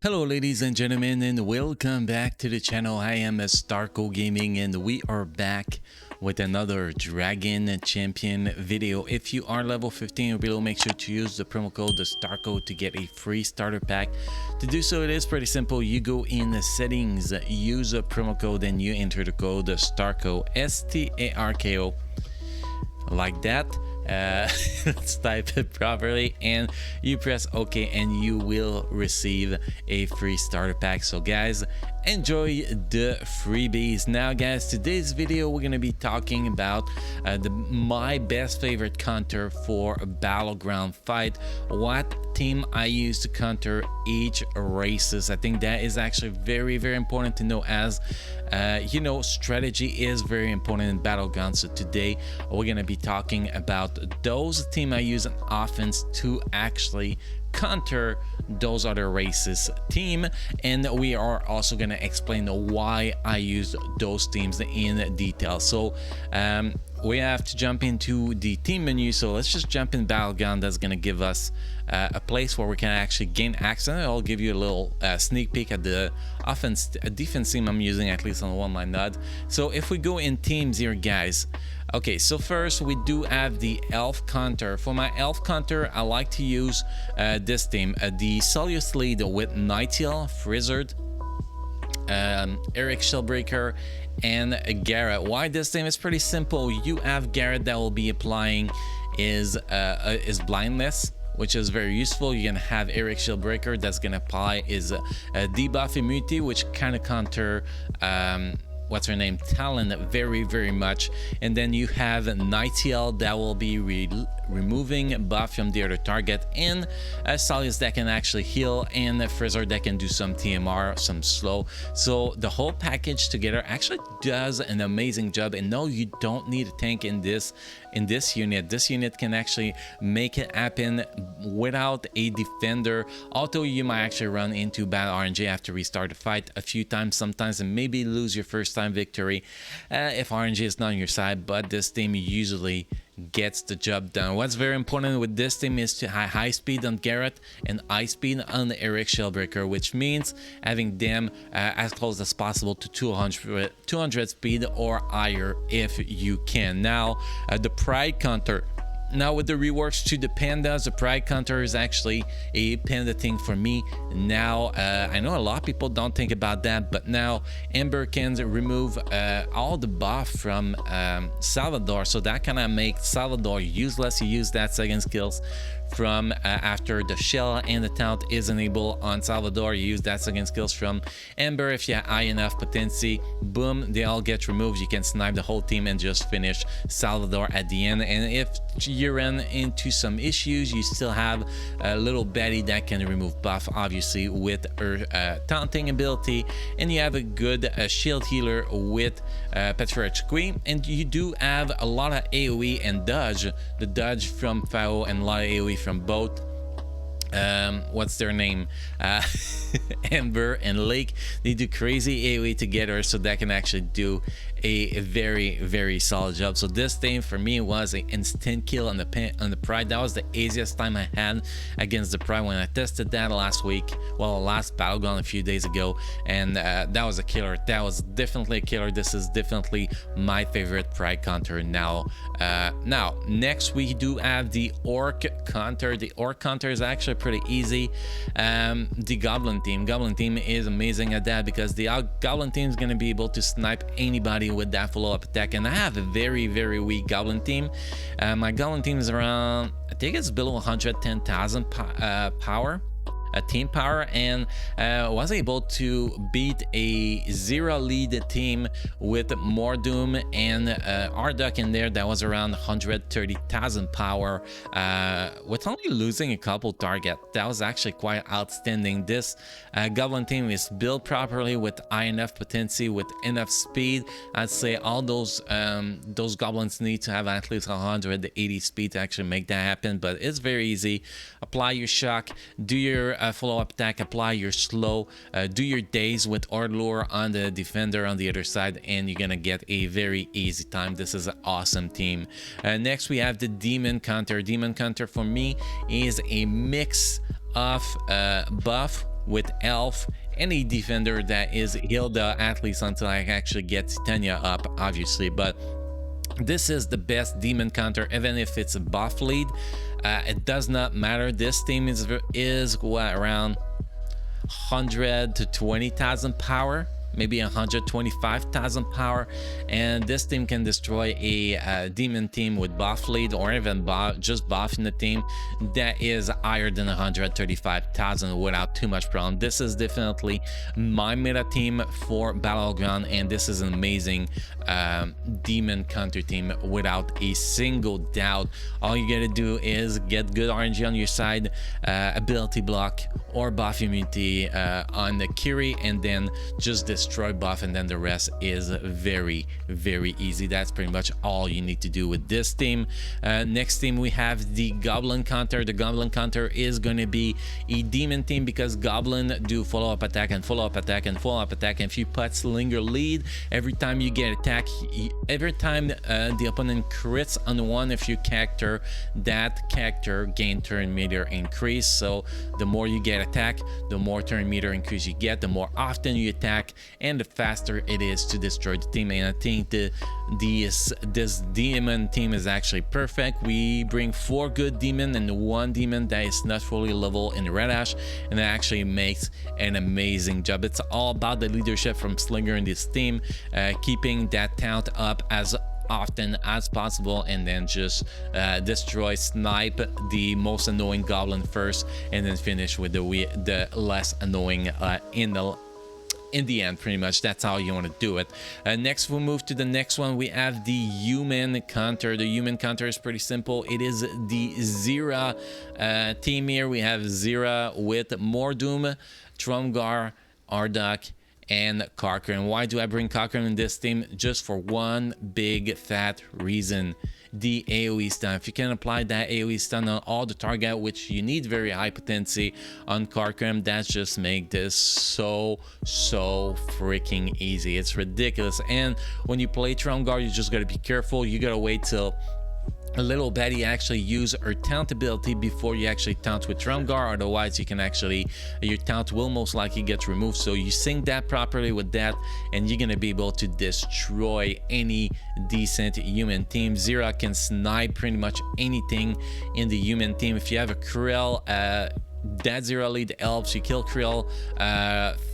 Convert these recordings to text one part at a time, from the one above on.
Hello ladies and gentlemen, and welcome back to the channel. I am Starko Gaming and we are back with another Dragon Champion video. If you are level 15 or below, make sure to use the promo code Starko to get a free starter pack. To do so, it is pretty simple. You go in the settings, use a promo code, and you enter the code Starko, S-T-A-R-K-O, like that. Let's type it properly and you press OK and you will receive a free starter pack. So guys, enjoy the freebies. Now guys, today's video we're gonna be talking about my best favorite counter for a battleground fight, what team I use to counter each races. I think that is actually very important to know, as you know, strategy is very important in battleground. So today we're gonna be talking about those team I use in offense to actually counter those other races team, and we are also going to explain why I use those teams in detail. So we have to jump into the team menu, so let's just jump in Battleground. That's going to give us a place where we can actually gain access. I'll give you a little sneak peek at the defense team I'm using, at least on one my nod. So if we go in teams here guys, okay, so first we do have the Elf Counter. For my Elf Counter, I like to use this team, the Solius lead with Nightingale, Frizzard, Eric Shellbreaker, and Garrett. Why this team? Is pretty simple. You have Garrett that will be applying is blindness, which is very useful. You're gonna have Eric Shellbreaker that's gonna apply is debuff immunity, which kind of counter what's her name, Talon, very much. And then you have Nightingale that will be removing buff from the other target, and Solius that can actually heal, and Frizzard that can do some TMR, some slow. So the whole package together actually does an amazing job. And no, you don't need a tank in this unit. This unit can actually make it happen without a defender, although you might actually run into bad RNG after restart the fight a few times sometimes and maybe lose your first time victory if RNG is not on your side. But this team usually gets the job done. What's very important with this team is to have high speed on Garrett and high speed on the Eric Shellbreaker, which means having them as close as possible to 200 speed or higher if you can. Now the Pride Counter. Now with the reworks to the pandas, the Pride Counter is actually a panda thing for me. Now I know a lot of people don't think about that, but now Ember can remove all the buff from Salvador, so that kind of makes Salvador useless. You use that second skills from after the shell and the taunt is enabled on Salvador. You use that second skills from Ember. If you have high enough potency, boom, they all get removed. You can snipe the whole team and just finish Salvador at the end. And if you run into some issues, you still have a little Betty that can remove buff, obviously with her taunting ability, and you have a good shield healer with Petrified Queen, and you do have a lot of AoE and dodge. The dodge from Fao and a lot of AoE from both what's their name, Ember and Lake. They do crazy AoE together, so that can actually do a very solid job. So this thing for me was an instant kill on the Pride. That was the easiest time I had against the Pride when I tested that last week, well, last Battleground a few days ago, and that was a killer. That was definitely a killer. This is definitely my favorite Pride Counter now. Now next we do have the Orc Counter. The Orc Counter is actually pretty easy. The Goblin team is amazing at that, because the Goblin team is going to be able to snipe anybody with that follow-up attack, and I have a very weak Goblin team. My Goblin team is around, I think it's below 110,000 power, team power, and was able to beat a 0 lead team with Mordoom and Arduck in there that was around 130,000 power with only losing a couple targets. That was actually quite outstanding. This Goblin team is built properly with high enough potency, with enough speed. I'd say all those goblins need to have at least 180 speed to actually make that happen, but it's very easy. Apply your shock, do your follow-up attack, apply your slow, do your daze with Lure on the defender on the other side, and you're gonna get a very easy time. This is an awesome team. Next we have the Demon Counter. Demon Counter for me is a mix of buff with Elf, any defender that is Hilda, at least until I actually get Titania up, obviously. But this is the best demon counter, even if it's a buff lead. It does not matter. This team is what, around 100 to 20,000 power, maybe 125,000 power, and this team can destroy a demon team with buff lead, or even just buffing the team that is higher than 135,000 without too much problem. This is definitely my meta team for Battleground, and this is an amazing demon counter team without a single doubt. All you gotta do is get good RNG on your side, ability block or buff immunity on the Kiri, and then just destroy buff, and then the rest is very easy. That's pretty much all you need to do with this team. Next team, we have the Goblin Counter. The Goblin Counter is going to be a demon team because Goblin do follow-up attack and follow-up attack and follow-up attack, and if you put Slinger lead, every time you get attack, every time the opponent crits on one of your character, that character gain turn meter increase. So the more you get attack, the more turn meter increase you get, the more often you attack, and the faster it is to destroy the team. And I think this demon team is actually perfect. We bring 4 good demon and 1 demon that is not fully level in Red Ash, and it actually makes an amazing job. It's all about the leadership from Slinger in this team, keeping that count up as often as possible, and then just destroy, snipe the most annoying goblin first, and then finish with the less annoying in the end. Pretty much that's how you want to do it. Next, we'll move to the next one. We have the human counter. The human counter is pretty simple. It is the Zira team here. We have Zira with Mordoom, Trumgar, Ardok, and Cochrane. Why do I bring Cochrane in this team? Just for one big fat reason: the AoE stun. If you can apply that AoE stun on all the target, which you need very high potency on Cochrane, that just make this so freaking easy. It's ridiculous. And when you play Trumgar, you just gotta be careful. You gotta wait till a little Betty actually use her taunt ability before you actually taunt with Trumgar, otherwise you can actually, your taunt will most likely get removed. So you sync that properly with that, and you're gonna be able to destroy any decent human team. Zira can snipe pretty much anything in the human team. If you have a Krill, that Zira lead helps you kill Krill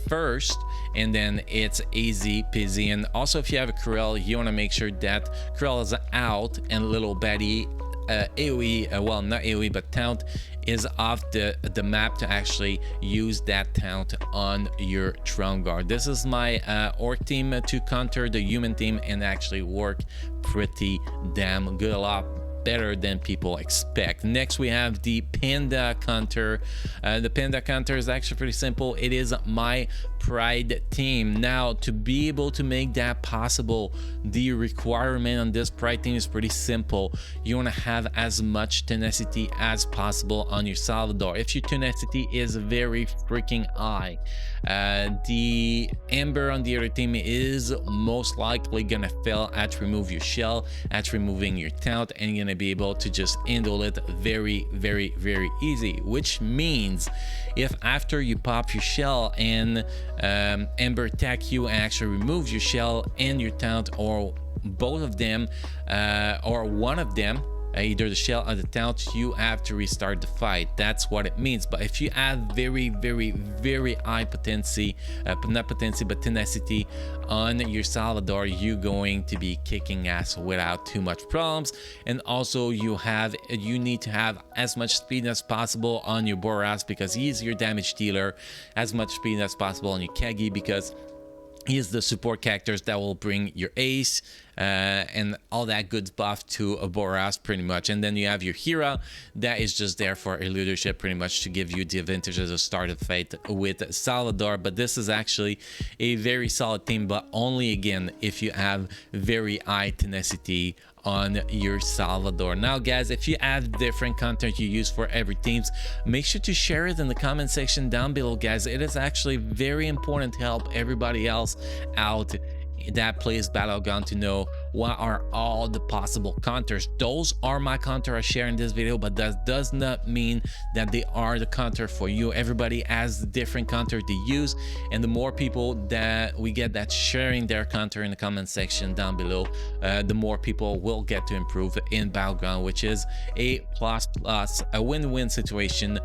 first, and then it's easy peasy. And also, if you have a Krill, you want to make sure that Krill is out and little Betty AoE, well, not AoE but taunt, is off the map to actually use that taunt on your Trumgar. This is my Orc team to counter the human team, and actually work pretty damn good, a lot better than people expect. Next, we have the Panda Counter. The Panda Counter is actually pretty simple. It is my Pride team. Now, to be able to make that possible, the requirement on this Pride team is pretty simple. You want to have as much tenacity as possible on your Salvador. If your tenacity is very freaking high, the Ember on the other team is most likely gonna fail at remove your shell, at removing your taunt, and you're gonna be able to just handle it very easy. Which means if after you pop your shell and Ember attack you and actually remove your shell and your taunt, or both of them, or one of them, either the shell or the taunt, you have to restart the fight. That's what it means. But if you have very high potency, not potency but tenacity on your Salvador, you're going to be kicking ass without too much problems. And also you need to have as much speed as possible on your Boras, because he's your damage dealer, as much speed as possible on your Kegi, because he is the support characters that will bring your ace and all that good buff to a Boras pretty much. And then you have your Hero that is just there for a leadership pretty much, to give you the advantage as a start of fight with Salvador. But this is actually a very solid team, but only again if you have very high tenacity on your Salvador. Now guys, if you have different content you use for every teams, make sure to share it in the comment section down below, guys. It is actually very important to help everybody else out that plays Battleground to know what are all the possible counters. Those are my counter I share in this video, but that does not mean that they are the counter for you. Everybody has different counter they use, and the more people that we get that sharing their counter in the comment section down below, the more people will get to improve in Battleground, which is a a win-win situation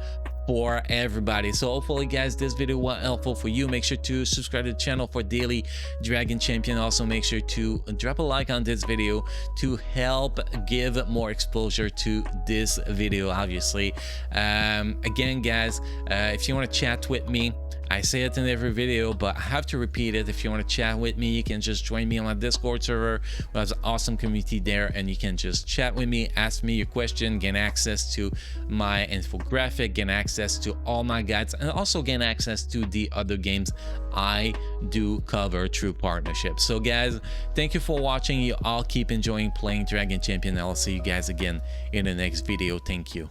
for everybody. So hopefully guys, this video was helpful for you. Make sure to subscribe to the channel for daily Dragon Champion. Also make sure to drop a like on this video to help give more exposure to this video, obviously. Again guys, if you want to chat with me, I say it in every video, but I have to repeat it. If you want to chat with me, you can just join me on my Discord server. We have an awesome community there, and you can just chat with me, ask me your question, gain access to my infographic, gain access to all my guides, and also gain access to the other games I do cover through partnerships. So guys, thank you for watching. You all keep enjoying playing Dragon Champion. I'll see you guys again in the next video. Thank you.